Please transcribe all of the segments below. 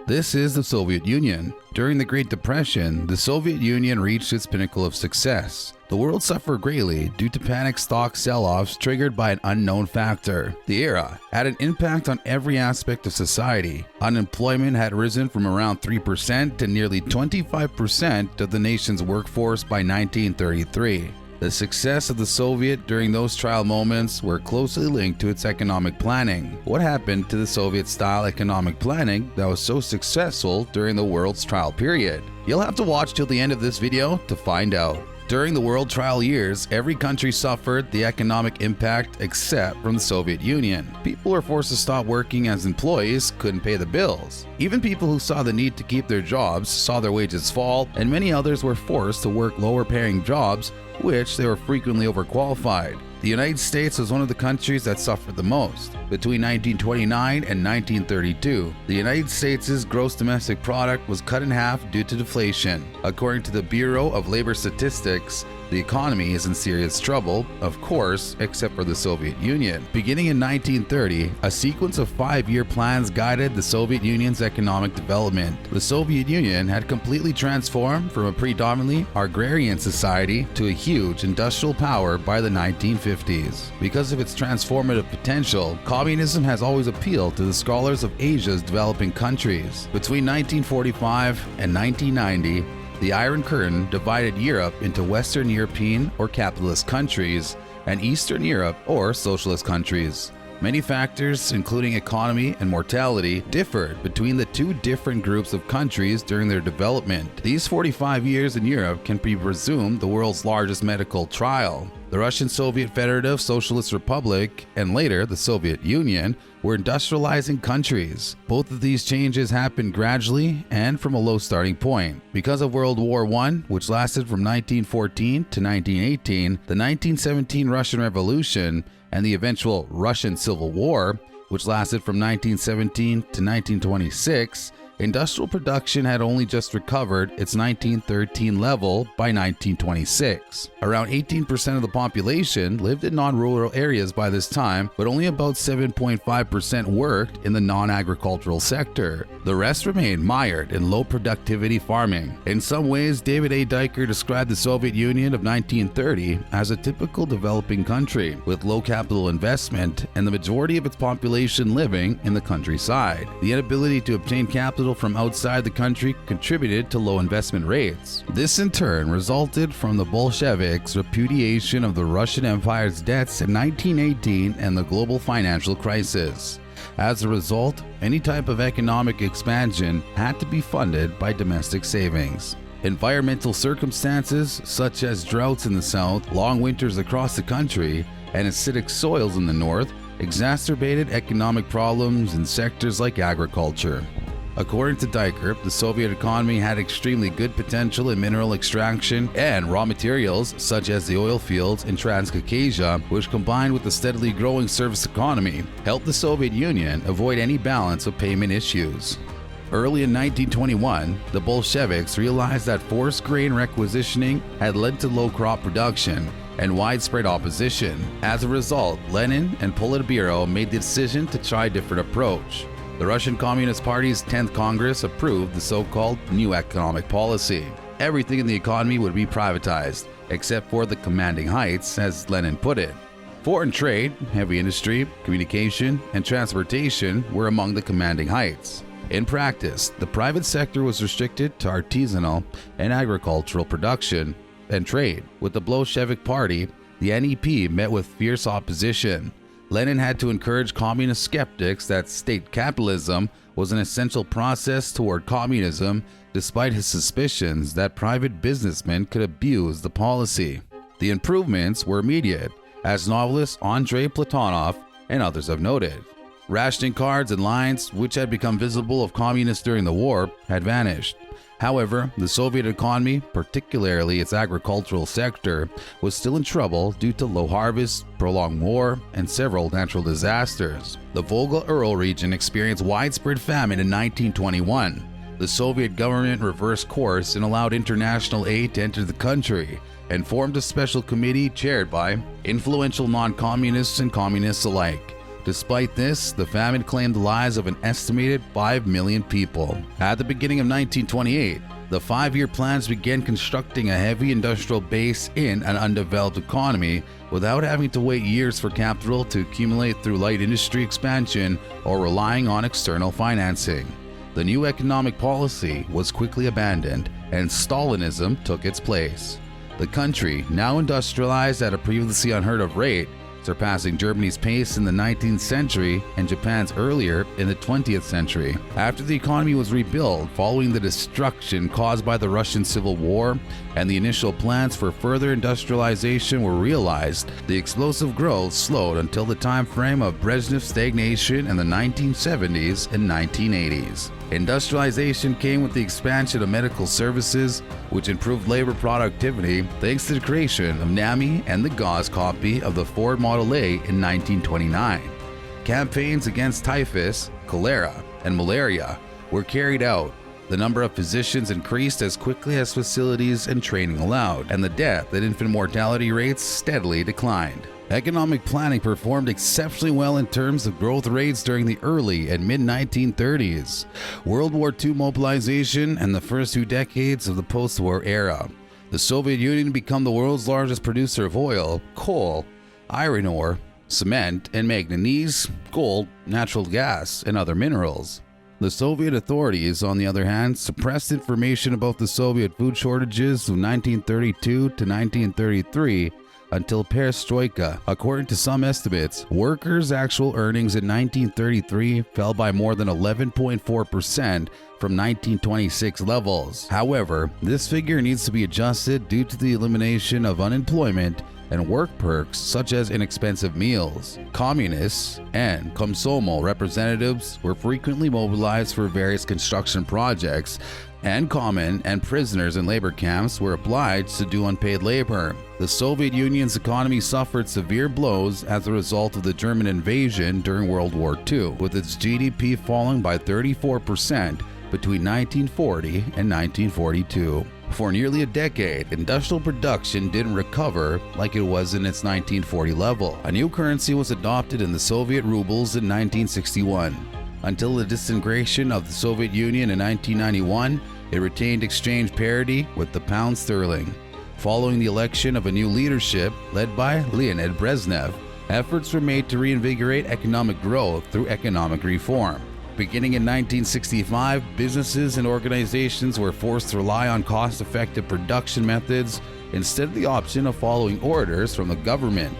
This is the Soviet Union. During the Great Depression, the Soviet Union reached its pinnacle of success. The world suffered greatly due to panic stock sell-offs triggered by an unknown factor. The era had an impact on every aspect of society. Unemployment had risen from around 3% to nearly 25% of the nation's workforce by 1933. The success of the Soviet during those trial moments were closely linked to its economic planning. What happened to the Soviet-style economic planning that was so successful during the world's trial period? You'll have to watch till the end of this video to find out. During the world trial years, every country suffered the economic impact except from the Soviet Union. People were forced to stop working as employees couldn't pay the bills. Even people who saw the need to keep their jobs saw their wages fall, and many others were forced to work lower-paying jobs, which they were frequently overqualified. The United States was one of the countries that suffered the most. Between 1929 and 1932, the United States' gross domestic product was cut in half due to deflation. According to the Bureau of Labor Statistics, the economy is in serious trouble, of course, except for the Soviet Union. Beginning in 1930, a sequence of 5-year plans guided the Soviet Union's economic development. The Soviet Union had completely transformed from a predominantly agrarian society to a huge industrial power by the 1950s. Because of its transformative potential, communism has always appealed to the scholars of Asia's developing countries. Between 1945 and 1990, the Iron Curtain divided Europe into Western European or capitalist countries and Eastern Europe or socialist countries. Many factors, including economy and mortality, differed between the two different groups of countries during their development. These 45 years in Europe can be presumed the world's largest medical trial. The Russian Soviet Federative Socialist Republic, and later the Soviet Union, were industrializing countries. Both of these changes happened gradually and from a low starting point. Because of World War I, which lasted from 1914 to 1918, the 1917 Russian Revolution, and the eventual Russian Civil War, which lasted from 1917 to 1926, industrial production had only just recovered its 1913 level by 1926. Around 18% of the population lived in non-rural areas by this time, but only about 7.5% worked in the non-agricultural sector. The rest remained mired in low productivity farming. In some ways, David A. Diker described the Soviet Union of 1930 as a typical developing country, with low capital investment and the majority of its population living in the countryside. The inability to obtain capital from outside the country contributed to low investment rates. This in turn resulted from the Bolsheviks' repudiation of the Russian Empire's debts in 1918 and the global financial crisis. As a result, any type of economic expansion had to be funded by domestic savings. Environmental circumstances such as droughts in the south, long winters across the country, and acidic soils in the north exacerbated economic problems in sectors like agriculture. According to Diker, the Soviet economy had extremely good potential in mineral extraction and raw materials such as the oil fields in Transcaucasia, which combined with the steadily growing service economy, helped the Soviet Union avoid any balance of payment issues. Early in 1921, the Bolsheviks realized that forced grain requisitioning had led to low crop production and widespread opposition. As a result, Lenin and Politburo made the decision to try a different approach. The Russian Communist Party's 10th Congress approved the so-called New Economic Policy. Everything in the economy would be privatized, except for the commanding heights, as Lenin put it. Foreign trade, heavy industry, communication, and transportation were among the commanding heights. In practice, the private sector was restricted to artisanal and agricultural production and trade. With the Bolshevik Party, the NEP met with fierce opposition. Lenin had to encourage communist skeptics that state capitalism was an essential process toward communism, despite his suspicions that private businessmen could abuse the policy. The improvements were immediate, as novelist Andrei Platonov and others have noted. Rationing cards and lines, which had become visible of communists during the war, had vanished. However, the Soviet economy, particularly its agricultural sector, was still in trouble due to low harvests, prolonged war, and several natural disasters. The Volga-Ural region experienced widespread famine in 1921. The Soviet government reversed course and allowed international aid to enter the country, and formed a special committee chaired by influential non-communists and communists alike Despite this, the famine claimed the lives of an estimated 5 million people. At the beginning of 1928, the 5-year plans began constructing a heavy industrial base in an undeveloped economy without having to wait years for capital to accumulate through light industry expansion or relying on external financing. The new economic policy was quickly abandoned, and Stalinism took its place. The country, now industrialized at a previously unheard of rate, surpassing Germany's pace in the 19th century and Japan's earlier in the 20th century. After the economy was rebuilt following the destruction caused by the Russian Civil War and the initial plans for further industrialization were realized, the explosive growth slowed until the time frame of Brezhnev's stagnation in the 1970s and 1980s. Industrialization came with the expansion of medical services, which improved labor productivity thanks to the creation of NAMI and the gauze copy of the Ford Model A in 1929. Campaigns against typhus, cholera, and malaria were carried out. The number of physicians increased as quickly as facilities and training allowed, and the death and infant mortality rates steadily declined. Economic planning performed exceptionally well in terms of growth rates during the early and mid-1930s, World War II mobilization, and the first 2 decades of the post-war era. The Soviet Union became the world's largest producer of oil, coal, iron ore, cement, and manganese, gold, natural gas, and other minerals. The Soviet authorities, on the other hand, suppressed information about the Soviet food shortages of 1932 to 1933 until perestroika. According to some estimates, workers' actual earnings in 1933 fell by more than 11.4% from 1926 levels. However, this figure needs to be adjusted due to the elimination of unemployment and work perks such as inexpensive meals. Communists and Komsomol representatives were frequently mobilized for various construction projects, and common and prisoners in labor camps were obliged to do unpaid labor. The Soviet Union's economy suffered severe blows as a result of the German invasion during World War II, with its GDP falling by 34% between 1940 and 1942. For nearly a decade, industrial production didn't recover like it was in its 1940 level. A new currency was adopted in the Soviet rubles in 1961. Until the disintegration of the Soviet Union in 1991, it retained exchange parity with the pound sterling. Following the election of a new leadership led by Leonid Brezhnev, efforts were made to reinvigorate economic growth through economic reform. Beginning in 1965, businesses and organizations were forced to rely on cost-effective production methods instead of the option of following orders from the government.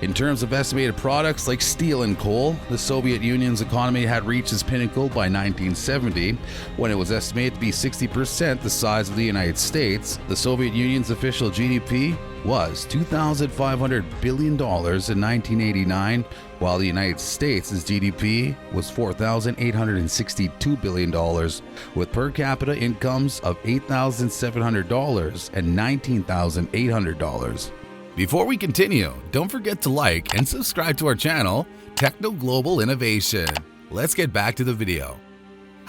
In terms of estimated products like steel and coal, the Soviet Union's economy had reached its pinnacle by 1970, when it was estimated to be 60% the size of the United States. The Soviet Union's official GDP was $2,500 billion in 1989, while the United States' GDP was $4,862 billion, with per capita incomes of $8,700 and $19,800. Before we continue, don't forget to like and subscribe to our channel, TechnoGlobal Innovation. Let's get back to the video.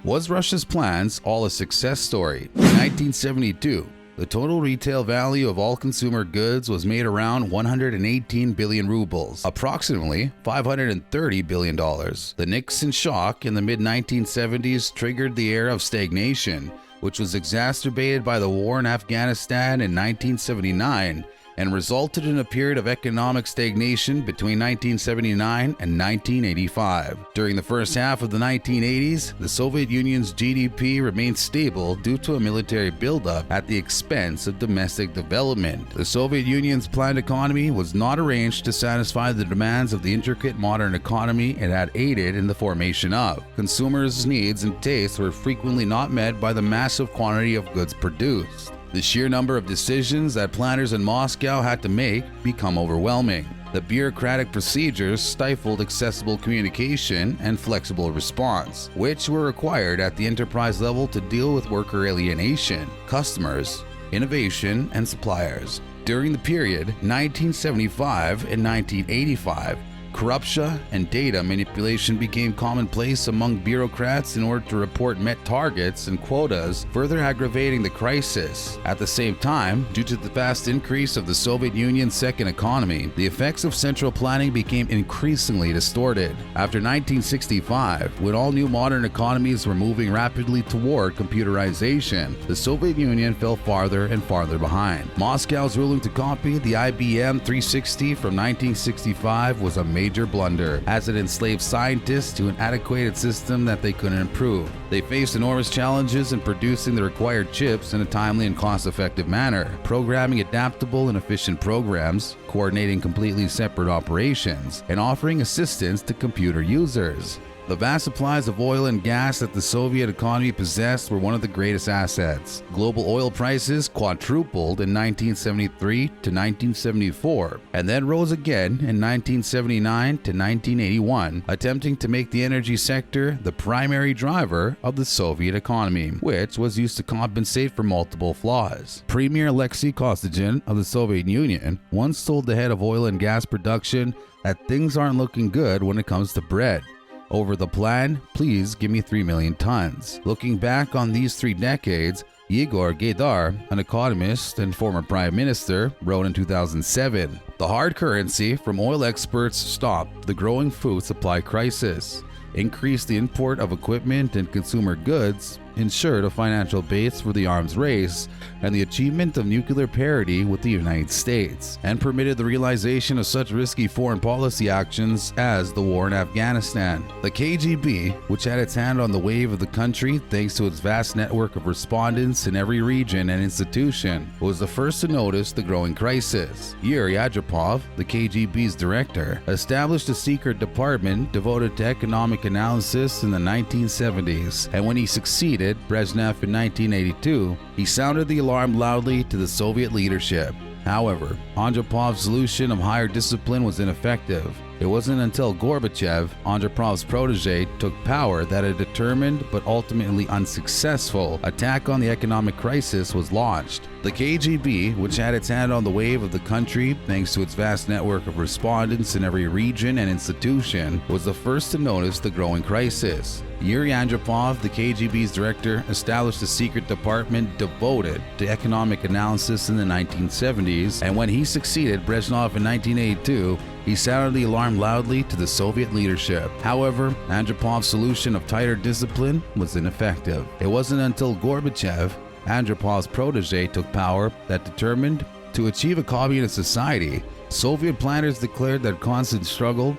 Was Russia's plans all a success story? In 1972, the total retail value of all consumer goods was made around 118 billion rubles, approximately $530 billion. The Nixon shock in the mid-1970s triggered the era of stagnation, which was exacerbated by the war in Afghanistan in 1979, and resulted in a period of economic stagnation between 1979 and 1985. During the first half of the 1980s, the Soviet Union's GDP remained stable due to a military buildup at the expense of domestic development. The Soviet Union's planned economy was not arranged to satisfy the demands of the intricate modern economy it had aided in the formation of. Consumers' needs and tastes were frequently not met by the massive quantity of goods produced. The sheer number of decisions that planners in Moscow had to make became overwhelming. The bureaucratic procedures stifled accessible communication and flexible response, which were required at the enterprise level to deal with worker alienation, customers, innovation, and suppliers. During the period 1975 and 1985, Corruption and data manipulation became commonplace among bureaucrats in order to report met targets and quotas, further aggravating the crisis. At the same time, due to the fast increase of the Soviet Union's second economy, the effects of central planning became increasingly distorted. After 1965, when all new modern economies were moving rapidly toward computerization, the Soviet Union fell farther and farther behind. Moscow's ruling to copy the IBM 360 from 1965 was a major blunder, as it enslaved scientists to an antiquated system that they couldn't improve. They faced enormous challenges in producing the required chips in a timely and cost-effective manner, programming adaptable and efficient programs, coordinating completely separate operations, and offering assistance to computer users. The vast supplies of oil and gas that the Soviet economy possessed were one of the greatest assets. Global oil prices quadrupled in 1973 to 1974, and then rose again in 1979 to 1981, attempting to make the energy sector the primary driver of the Soviet economy, which was used to compensate for multiple flaws. Premier Alexei Kosygin of the Soviet Union once told the head of oil and gas production that things aren't looking good when it comes to bread. Over the plan, please give me 3 million tons. Looking back on these 3 decades, Igor Gaidar, an economist and former prime minister, wrote in 2007, "The hard currency from oil exports stopped the growing food supply crisis, increased the import of equipment and consumer goods, ensured a financial base for the arms race and the achievement of nuclear parity with the United States, and permitted the realization of such risky foreign policy actions as the war in Afghanistan." The KGB, which had its hand on the wave of the country thanks to its vast network of respondents in every region and institution, was the first to notice the growing crisis. Yuri Andropov, the KGB's director, established a secret department devoted to economic analysis in the 1970s, and when he succeeded Brezhnev in 1982, he sounded the alarm loudly to the Soviet leadership. However, Andropov's solution of higher discipline was ineffective. It wasn't until Gorbachev, Andropov's protege, took power that a determined but ultimately unsuccessful attack on the economic crisis was launched. The KGB, which had its hand on the wave of the country thanks to its vast network of respondents in every region and institution, was the first to notice the growing crisis. Yuri Andropov, the KGB's director, established a secret department devoted to economic analysis in the 1970s, and when he succeeded Brezhnev in 1982, he sounded the alarm loudly to the Soviet leadership. However, Andropov's solution of tighter discipline was ineffective. It wasn't until Gorbachev, Andropov's protege, took power that determined to achieve a communist society. Soviet planners declared that constant struggle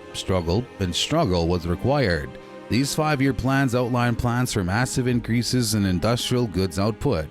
was required. These 5-year plans outlined plans for massive increases in industrial goods output.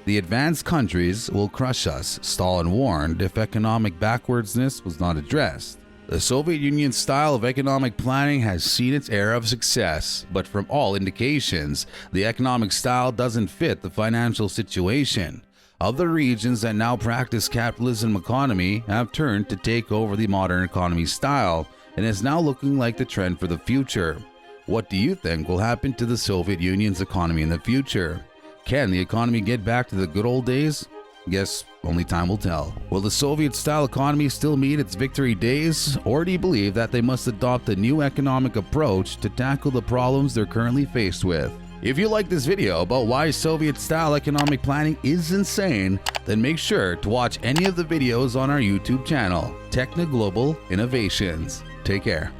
The advanced countries will crush us, Stalin warned, if economic backwardsness was not addressed. The Soviet Union's style of economic planning has seen its era of success, but from all indications, the economic style doesn't fit the financial situation. Other regions that now practice capitalism economy have turned to take over the modern economy style, and is now looking like the trend for the future. What do you think will happen to the Soviet Union's economy in the future? Can the economy get back to the good old days? Guess only time will tell. Will the Soviet-style economy still meet its victory days, or do you believe that they must adopt a new economic approach to tackle the problems they're currently faced with? If you like this video about why Soviet-style economic planning is insane, then make sure to watch any of the videos on our YouTube channel, TechnoGlobal Innovations. Take care.